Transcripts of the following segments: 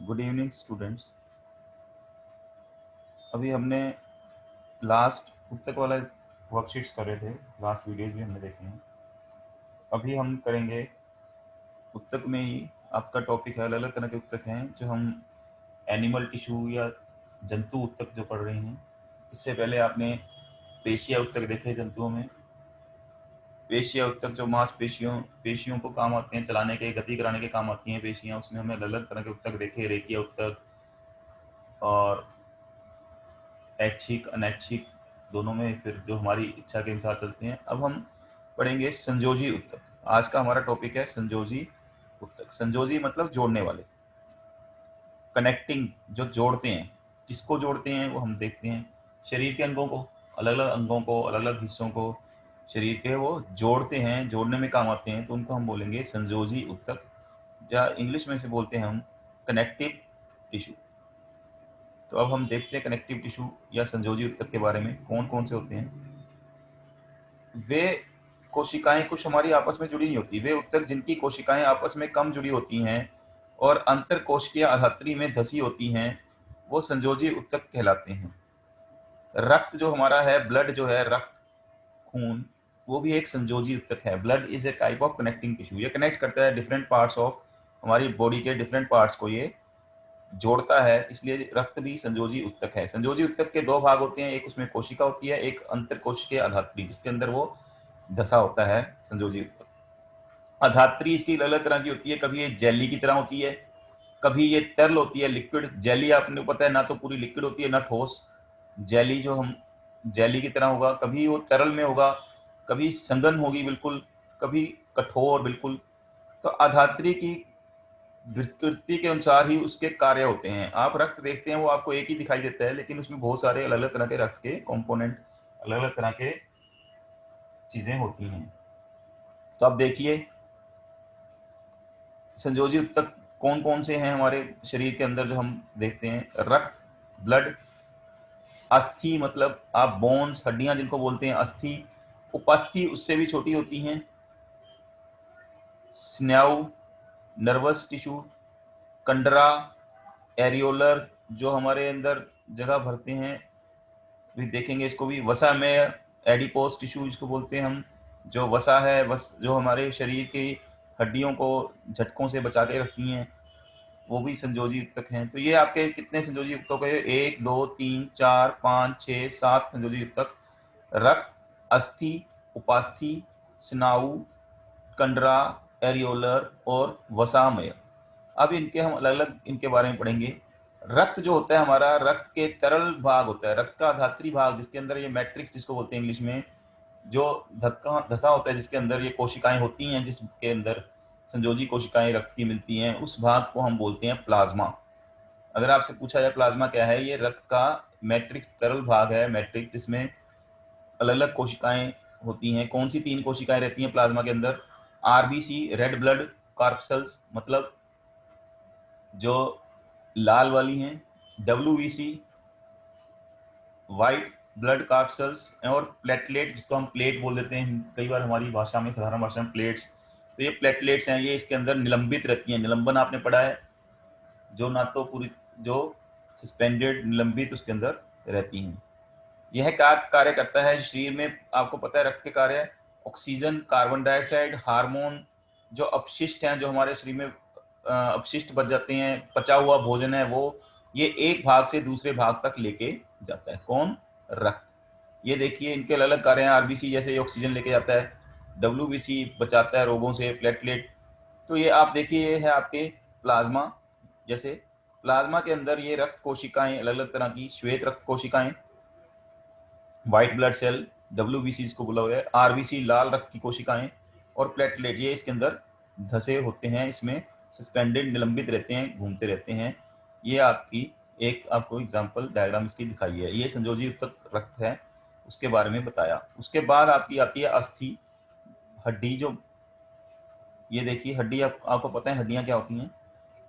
Good evening students. अभी हमने last पुस्तक वाला वर्कशीट्स कर रहे थे, लास्ट वीडियोज भी हमने देखे हैं। अभी हम करेंगे पुस्तक में ही, आपका टॉपिक है, अलग अलग तरह के पुस्तक हैं जो हम एनिमल टिश्यू या जंतु उत्तक जो पढ़ रहे हैं। इससे पहले आपने पेशिया उत्तक देखे जंतुओं में। पेशिया उत्तक जो मांसपेशियों पेशियों को काम आते हैं, चलाने के, गति कराने के काम आती हैं पेशियां, उसमें हमने अलग अलग तरह के उत्तक देखे, रेखीय उत्तक और ऐच्छिक अनैच्छिक दोनों में, फिर जो हमारी इच्छा के अनुसार चलते हैं। अब हम पढ़ेंगे संयोजी उत्तक। आज का हमारा टॉपिक है संयोजी उत्तक। संयोजी मतलब जोड़ने वाले, कनेक्टिंग, जो जोड़ते हैं। किसको जोड़ते हैं वो हम देखते हैं। शरीर के अंगों को, अलग अलग अंगों को, अलग अलग हिस्सों को शरीर के वो जोड़ते हैं, जोड़ने में काम आते हैं, तो उनको हम बोलेंगे संयोजी उत्तक, या इंग्लिश में से बोलते हैं हम कनेक्टिव टिश्यू। तो अब हम देखते हैं कनेक्टिव टिश्यू या संयोजी उत्तक के बारे में, कौन कौन से होते हैं। वे कोशिकाएं कुछ हमारी आपस में जुड़ी नहीं होती। वे उत्तक जिनकी कोशिकाएं आपस में कम जुड़ी होती हैं और अंतर कोशिकीय अधात्री में धसी होती हैं, वो संयोजी उत्तक कहलाते हैं। रक्त जो हमारा है, ब्लड जो है, रक्त, खून, वो भी एक संयोजी उत्तक है। Blood is a type of connecting tissue. ये कनेक्ट करता है डिफरेंट पार्ट्स ऑफ हमारी बॉडी के डिफरेंट पार्ट्स को, ये जोड़ता है, इसलिए रक्त भी संयोजी उत्तक है। संयोजी उत्तक के दो भाग होते हैं, एक उसमें कोशिका होती है, एक अंतर कोशिकीय अधात्री, जिसके अंदर वो धसा होता है संयोजी उत्तक। अधात्री इसकी अलग अलग तरह की होती है, कभी ये जेली की तरह होती है, कभी ये तरल होती है, लिक्विड। जेली आपने पता है ना, तो पूरी लिक्विड होती है ना ठोस। जेली जो हम जेली की तरह होगा, कभी वो तरल में होगा, कभी संघन होगी बिल्कुल, कभी कठोर बिल्कुल। तो अधात्री की विकृति के अनुसार ही उसके कार्य होते हैं। आप रक्त देखते हैं वो आपको एक ही दिखाई देता है, लेकिन उसमें बहुत सारे अलग अलग तरह के रक्त के कंपोनेंट, अलग अलग तरह के चीजें होती हैं। तो आप देखिए संयोजी उत्तक कौन कौन से हैं हमारे शरीर के अंदर जो हम देखते हैं। रक्त, ब्लड, अस्थि मतलब आप बोन्स, हड्डियां जिनको बोलते हैं, अस्थि, उपस्थि उससे भी छोटी होती हैं, स्नायु, नर्वस टिश्यू, कंडरा, एरियोलर जो हमारे अंदर जगह भरते हैं, भी देखेंगे इसको भी। वसा में एडिपोस टिश्यू जिसको बोलते हैं हम, जो वसा है, वस जो हमारे शरीर की हड्डियों को झटकों से बचा के रखती हैं, वो भी संयोजी उत्तक हैं। तो ये आपके कितने संयोजी उत्तक है? 1 2 3 4 5 6 7 संयोजी उत्तक। रक्त, अस्थि, उपास्थि, स्नायु, कंडरा, एरियोलर और वसामय। अब इनके हम अलग अलग इनके बारे में पढ़ेंगे। रक्त जो होता है हमारा, रक्त के तरल भाग होता है, रक्त का धात्री भाग, जिसके अंदर ये मैट्रिक्स जिसको बोलते हैं इंग्लिश में, जो धक्का धसा होता है, जिसके अंदर ये कोशिकाएं होती हैं, जिसके अंदर संयोजी कोशिकाएं रक्त की मिलती हैं, उस भाग को हम बोलते हैं प्लाज्मा। अगर आपसे पूछा जाए प्लाज्मा क्या है, ये रक्त का मैट्रिक्स तरल भाग है, मैट्रिक्स, जिसमें अलग अलग कोशिकाएं होती हैं। कौन सी 3 कोशिकाएं रहती हैं प्लाज्मा के अंदर? आरबीसी, रेड ब्लड कार्पसल्स, मतलब जो लाल वाली हैं, डब्ल्यूबीसी, व्हाइट ब्लड कार्पसल्स, और प्लेटलेट जिसको हम प्लेट बोल देते हैं कई बार हमारी भाषा में, साधारण भाषा में प्लेट्स। तो ये प्लेटलेट्स हैं, ये इसके अंदर निलंबित रहती हैं। निलंबन आपने पढ़ा है, जो ना तो पूरी, जो सस्पेंडेड, निलंबित उसके अंदर रहती हैं। यह कार्य करता है शरीर में, आपको पता है रक्त के कार्य, ऑक्सीजन, कार्बन डाइऑक्साइड, हार्मोन, जो अपशिष्ट हैं, जो हमारे शरीर में अपशिष्ट बच जाते हैं, पचा हुआ भोजन है, वो ये एक भाग से दूसरे भाग तक लेके जाता है। कौन? रक्त। ये देखिए इनके अलग अलग कार्य हैं। आरबीसी जैसे ये ऑक्सीजन लेके जाता है, डब्ल्यूबीसी बचाता है रोगों से, प्लेटलेट। तो ये आप देखिए, ये है आपके प्लाज्मा। जैसे प्लाज्मा के अंदर ये रक्त कोशिकाएं अलग अलग तरह की, श्वेत रक्त कोशिकाएं, व्हाइट ब्लड सेल, डब्ल्यूबीसी इसको बोला हुआ है, आरबीसी लाल रक्त की कोशिकाएं, और प्लेटलेट ये इसके अंदर धसे होते हैं, इसमें सस्पेंडेड, निलंबित रहते हैं, घूमते रहते हैं। ये आपकी एक आपको एग्जांपल डायग्राम इसकी दिखाई है। ये संयोजी उत्तक रक्त है, उसके बारे में बताया। उसके बाद आपकी आती है अस्थि, हड्डी। जो ये देखिए हड्डी, आपको पता है हड्डियां क्या होती हैं?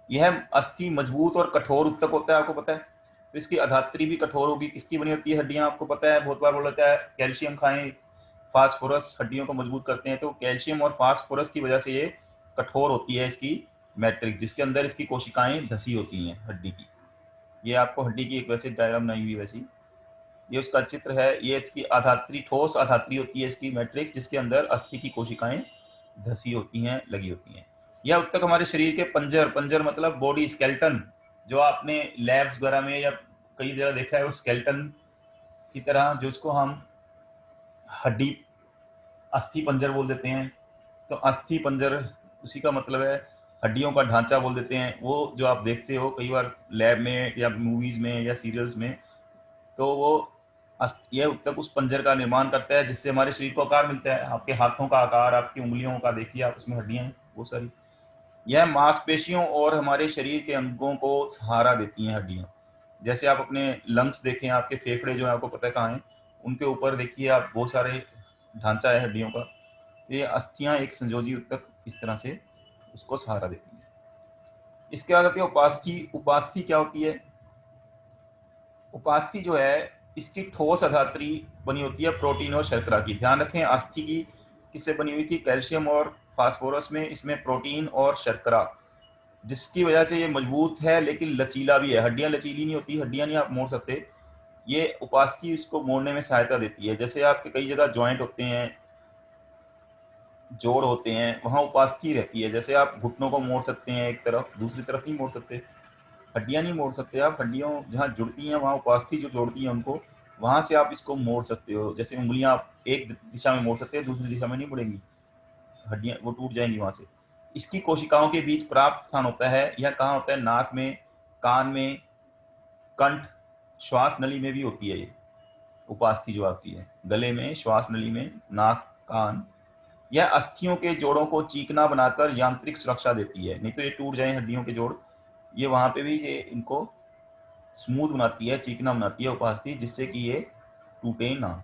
यह अस्थि मजबूत और कठोर उत्तक होता है, आपको पता है। तो इसकी अधात्री भी कठोर होगी। किसकी बनी होती है हड्डियां? आपको पता है, बहुत बार बोला जाता है कैल्शियम खाएं, फास्फोरस हड्डियों को मजबूत करते हैं। तो कैल्शियम और फास्फोरस की वजह से ये कठोर होती है इसकी मैट्रिक्स, जिसके अंदर इसकी कोशिकाएं धसी होती हैं हड्डी की। ये आपको हड्डी की एक वैसे डायग्राम बनाई हुई वैसी, ये उसका चित्र है। ये इसकी आधात्री, ठोस आधात्री होती है इसकी मैट्रिक्स, जिसके अंदर अस्थि की कोशिकाएं धसी होती हैं, लगी होती हैं। यह उत्तक हमारे शरीर के पंजर, पंजर मतलब बॉडी स्केल्टन, जो आपने लैब्स वगैरह में या कई जगह देखा है, वो स्केल्टन की तरह, जो उसको हम हड्डी अस्थि पंजर बोल देते हैं। तो अस्थि पंजर उसी का मतलब है, हड्डियों का ढांचा बोल देते हैं। वो जो आप देखते हो कई बार लैब में या मूवीज में या सीरियल्स में, तो वो यह उत्तक उस पंजर का निर्माण करता है, जिससे हमारे शरीर को आकार मिलता है। आपके हाथों का आकार, आपकी उंगलियों का देखिए आप, उसमें हड्डियां हैं वो सारी। यह मांसपेशियों और हमारे शरीर के अंगों को सहारा देती हैं हड्डियां। जैसे आप अपने लंग्स देखें, आपके फेफड़े जो है आपको पता है कहाँ हैं, उनके ऊपर देखिए आप, बहुत सारे ढांचा है हड्डियों का। ये अस्थियां एक संयोजी उत्तक इस तरह से उसको सहारा देती हैं। इसके बाद आती है उपास्थि। उपास्थि क्या होती है? उपास्थि जो है, इसकी ठोस अधात्री बनी होती है प्रोटीन और शर्करा की। ध्यान रखें, अस्थि की किससे बनी हुई थी? कैल्शियम और फास्फोरस में। इसमें प्रोटीन और शर्करा, जिसकी वजह से ये मजबूत है लेकिन लचीला भी है। हड्डियां लचीली नहीं होती, हड्डियां नहीं आप मोड़ सकते, ये उपास्थि इसको मोड़ने में सहायता देती है। जैसे आपके कई जगह जॉइंट होते हैं, जोड़ होते हैं, वहां उपास्थि रहती है। जैसे आप घुटनों को मोड़ सकते हैं एक तरफ, दूसरी तरफ नहीं मोड़ सकते, हड्डियां नहीं मोड़ सकते आप। हड्डियों जहाँ जुड़ती हैं वहाँ उपास्थि जो जोड़ती है उनको, वहां से आप इसको मोड़ सकते हो। जैसे उंगलियां आप एक दिशा में मोड़ सकते हैं, दूसरी दिशा में नहीं मुड़ेंगी, हड्डियां वो टूट जाएंगी वहां से। इसकी कोशिकाओं के बीच प्राप्त स्थान होता है। यह कहाँ होता है? नाक में, कान में, कंठ, श्वास नली में भी होती है ये उपास्थि जो आती है। गले में, श्वास नली में, नाक, कान। यह अस्थियों के जोड़ों को चीकना बनाकर यांत्रिक सुरक्षा देती है, नहीं तो ये टूट जाए हड्डियों के जोड़। ये वहां पे भी ये इनको स्मूथ बनाती है, चिकना बनाती है उपास्थि, जिससे कि ये टूटे ना।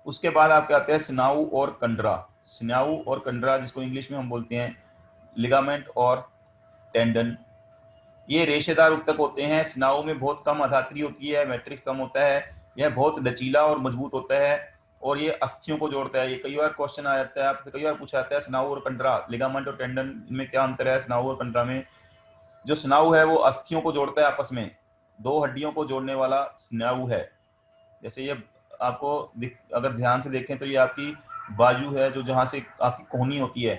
उसके बाद आपके आते हैं स्नायु और कंडरा। स्नायु और कंडरा, जिसको इंग्लिश में हम बोलते हैं लिगामेंट और टेंडन, ये रेशेदार उत्तक होते हैं। स्नायु में बहुत कम अधात्री होती है, मैट्रिक्स कम होता है। यह बहुत लचीला और मजबूत होता है, और ये अस्थियों को जोड़ता है। ये कई बार क्वेश्चन आ जाता है आपसे, कई बार पूछा जाता है स्नायु और कंडरा, लिगामेंट और टेंडन में क्या अंतर है स्नायु और कंडरा में। जो स्नायु है वो अस्थियों को जोड़ता है आपस में, दो हड्डियों को जोड़ने वाला स्नायु है। जैसे ये आपको अगर ध्यान से देखें तो ये आपकी बाजू है, जो जहां से आपकी कोहनी होती है,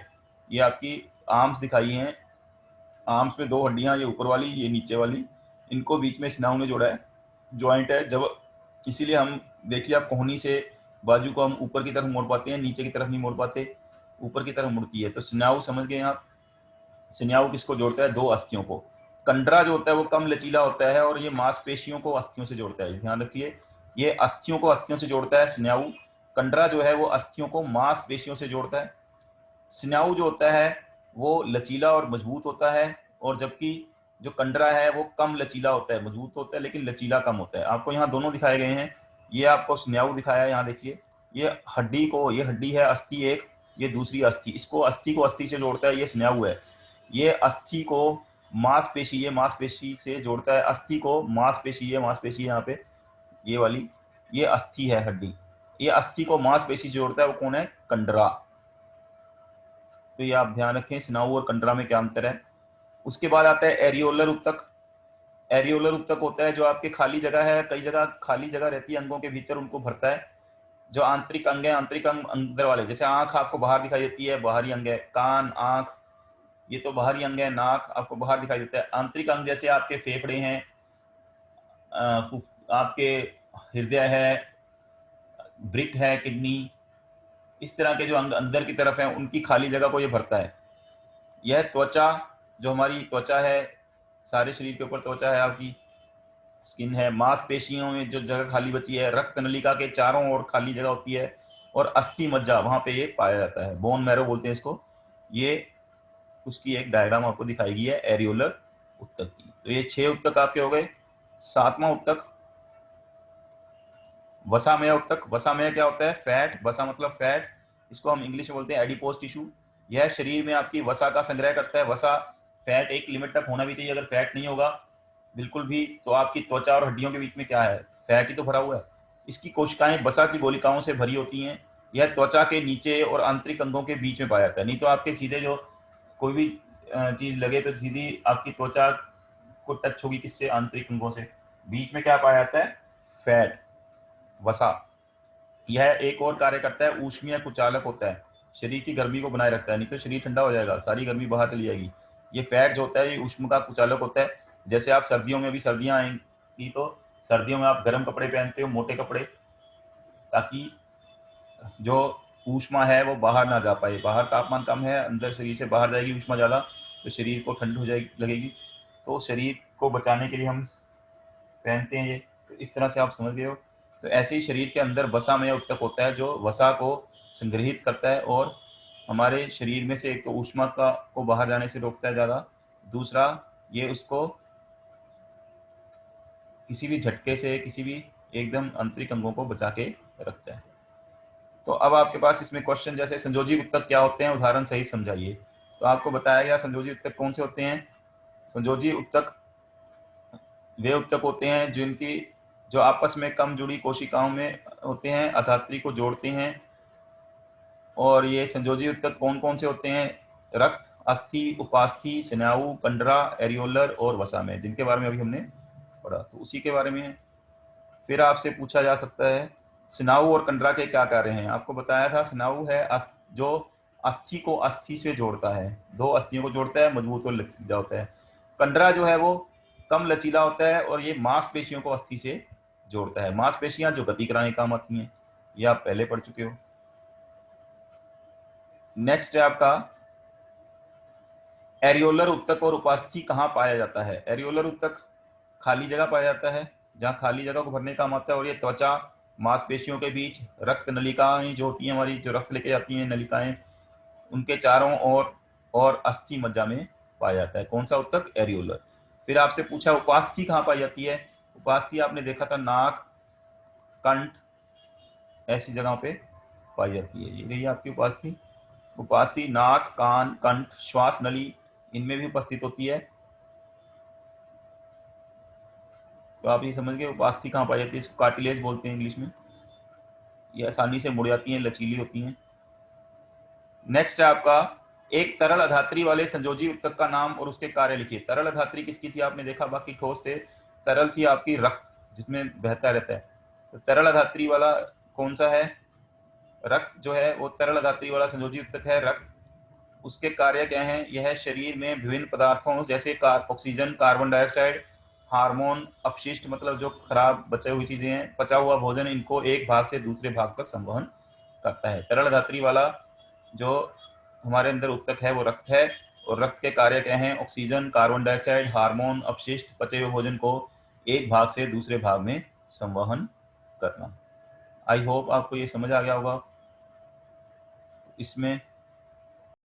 ये आपकी आर्म्स दिखाई हैं। आर्म्स में दो हड्डियां, ये ऊपर वाली, ये नीचे वाली, इनको बीच में स्नायु ने जोड़ा है, ज्वाइंट है। जब इसीलिए हम देखिए, आप कोहनी से बाजू को हम ऊपर की तरफ मोड़ पाते हैं, नीचे की तरफ नहीं मोड़ पाते, ऊपर की तरफ मुड़ती है। तो स्नायु समझ गए आप। स्नायु किसको जोड़ता है? दो अस्थियों को। कंडरा जो होता है वो कम लचीला होता है, और ये मांसपेशियों को अस्थियों से जोड़ता है। ध्यान रखिए, ये अस्थियों को अस्थियों से जोड़ता है स्नायु। कंडरा जो है वो अस्थियों को मांसपेशियों से जोड़ता है। स्नायु जो होता है वो लचीला और मजबूत होता है, और जबकि जो कंडरा है वो कम लचीला होता है, मजबूत होता है लेकिन लचीला कम होता है। आपको यहाँ दोनों दिखाए गए हैं। ये आपको स्नायु दिखाया है, यहाँ देखिए, ये हड्डी को, ये हड्डी है अस्थि एक, ये दूसरी अस्थि, इसको अस्थि को अस्थि से जोड़ता है, ये स्नायु है। ये अस्थि को मांसपेशी, ये मांसपेशी से जोड़ता है, अस्थि को मांसपेशी, ये मांसपेशी यहाँ पे, ये वाली, ये अस्थि है हड्डी, ये अस्थि को मांसपेशी से जोड़ता है, वो कौन है? कंडरा। तो ये आप ध्यान रखें, स्नायु और कंडरा में क्या अंतर है। उसके बाद आता है एरियोलर उत्तक। एरियोलर उत्तक होता है जो आपके खाली जगह है, कई जगह खाली जगह रहती है अंगों के भीतर, उनको भरता है। जो आंतरिक अंग है, आंतरिक अंग अंदर वाले, जैसे आंख आपको बाहर दिखाई देती है, बाहरी अंग है। कान, आंख, ये तो बाहरी अंग है। नाक आपको बाहर दिखाई देता है। आंतरिक अंग जैसे आपके फेफड़े हैं, आपके हृदय है, वृक्क है, किडनी, इस तरह के जो अंग अंदर की तरफ है, उनकी खाली जगह को ये भरता है। यह त्वचा, जो हमारी त्वचा है, सारे शरीर के ऊपर त्वचा है, आपकी स्किन है। मांसपेशियों में जो जगह खाली बची है, रक्त नलिका के चारों ओर खाली जगह होती है, और अस्थि मज्जा वहां पे ये पाया जाता है। बोन मैरो बोलते हैं इसको। ये उसकी एक डायग्राम आपको दिखाई गई है एरियोलर उत्तक की। तो ये 6 उत्तक आपके हो गए। 7वां उत्तक वसामय उत्तक। वसामय क्या होता है? फैट। वसा मतलब फैट, इसको हम इंग्लिश में बोलते हैं एडिपोज टिश्यू। यह शरीर में आपकी वसा का संग्रह करता है। वसा, फैट एक लिमिट तक होना भी चाहिए। अगर फैट नहीं होगा बिल्कुल भी, तो आपकी त्वचा और हड्डियों के बीच में क्या है? फैट ही तो भरा हुआ है। इसकी कोशिकाएं वसा की गोलिकाओं से भरी होती हैं। यह त्वचा के नीचे और आंतरिक अंगों के बीच में पाया जाता है। नहीं तो आपके सीधे जो कोई भी चीज लगे तो सीधी आपकी त्वचा को टच होगी किससे, आंतरिक अंगों से। बीच में क्या पाया जाता है, फैट, वसा। यह एक और कार्य करता है, ऊष्मीय कुचालक होता है, शरीर की गर्मी को बनाए रखता है, नहीं तो शरीर ठंडा हो जाएगा, सारी गर्मी बाहर चली जाएगी। ये फैट जो होता है ये ऊष्म का कुचालक होता है। जैसे आप सर्दियों में, भी सर्दियां आएंगी तो सर्दियों में आप गर्म कपड़े पहनते हो, मोटे कपड़े, ताकि जो ऊष्मा है वो बाहर ना जा पाए। बाहर तापमान कम है, अंदर शरीर से बाहर जाएगी ऊष्मा ज़्यादा, तो शरीर को ठंड हो जाएगी, लगेगी। तो शरीर को बचाने के लिए हम पहनते हैं ये। तो इस तरह से आप समझ गए हो। तो ऐसे ही शरीर के अंदर वसामय उत्तक होता है, जो वसा को संग्रहित करता है और हमारे शरीर में से एक तो ऊष्मा का को बाहर जाने से रोकता है ज़्यादा, दूसरा ये उसको किसी भी झटके से, किसी भी एकदम आंतरिक अंगों को बचा के रखता है। तो अब आपके पास इसमें क्वेश्चन, जैसे संयोजी उत्तक क्या होते हैं, उदाहरण सहित समझाइए। तो आपको बताया गया संयोजी उत्तक कौन से होते हैं। संयोजी उत्तक वे उत्तक होते हैं जिनकी जो आपस में कम जुड़ी कोशिकाओं में होते हैं, अधात्री को जोड़ते हैं। और ये संयोजी उत्तक कौन कौन से होते हैं, रक्त, अस्थि, उपास्थि, स्नायु, कंडरा, एरियोलर और वसा में, जिनके बारे में अभी हमने पढ़ा, तो उसी के बारे में है। फिर आपसे पूछा जा सकता है स्नायु और कंडरा के क्या कार्य हैं। आपको बताया था स्नायु है जो अस्थि को अस्थि से जोड़ता है, दो अस्थियों को जोड़ता है, मजबूत और लचीला होता है। कंडरा जो है वो कम लचीला होता है और ये मांसपेशियों को अस्थि से जोड़ता है। मांसपेशियां जो गति कराने काम आती हैं, ये आप पहले पढ़ चुके हो। नेक्स्ट है आपका एरियोलर उत्तक और उपास्थि कहाँ पाया जाता है। एरियोलर उत्तक खाली जगह पाया जाता है, जहाँ खाली जगह को भरने का काम आता है, और ये त्वचा, मांसपेशियों के बीच, रक्त नलिकाएं जो होती हैं हमारी, जो रक्त लेके जाती हैं नलिकाएं, उनके चारों ओर और अस्थि मज्जा में पाया जाता है। कौन सा उत्तक, एरियोलर। फिर आपसे पूछा उपास्थि कहाँ पाई जाती है। उपास्थि आपने देखा था नाक, कंठ, ऐसी जगहों पे पाई जाती है। ये रही आपकी उपास्थि। उपास्थि नाक, कान, कंठ, श्वास नली, इनमें भी उपस्थित होती है। तो आप ये समझ गए उपास्थि कहाँ पाई जाती है। इसको कार्टिलेज बोलते हैं इंग्लिश में। ये आसानी से मुड़ जाती हैं, लचीली होती हैं। नेक्स्ट है आपका एक तरल अधात्री वाले संयोजी उत्तक का नाम और उसके कार्य लिखिए। तरल अधात्री किसकी थी, आपने देखा, बाकी ठोस थे। तरल थी आपकी रक्त, जिसमें बहता रहता है। तो तरल अधात्री वाला कौन सा है, रक्त जो है वो तरल अधात्री वाला संयोजी उत्तक है, रक्त। उसके कार्य क्या हैं, यह शरीर में विभिन्न पदार्थों जैसे ऑक्सीजन, कार्बन डाइऑक्साइड, हार्मोन, अपशिष्ट मतलब जो खराब बचे हुई चीजें हैं, पचा हुआ भोजन, इनको एक भाग से दूसरे भाग तक संवहन करता है। तरल धात्री वाला जो हमारे अंदर उत्तक है वो रक्त है। और रक्त के कार्य क्या हैं, ऑक्सीजन, कार्बन डाइऑक्साइड, हार्मोन, अपशिष्ट, पचे हुए भोजन को एक भाग से दूसरे भाग में संवहन करना। आई होप आपको ये समझ आ गया होगा। इसमें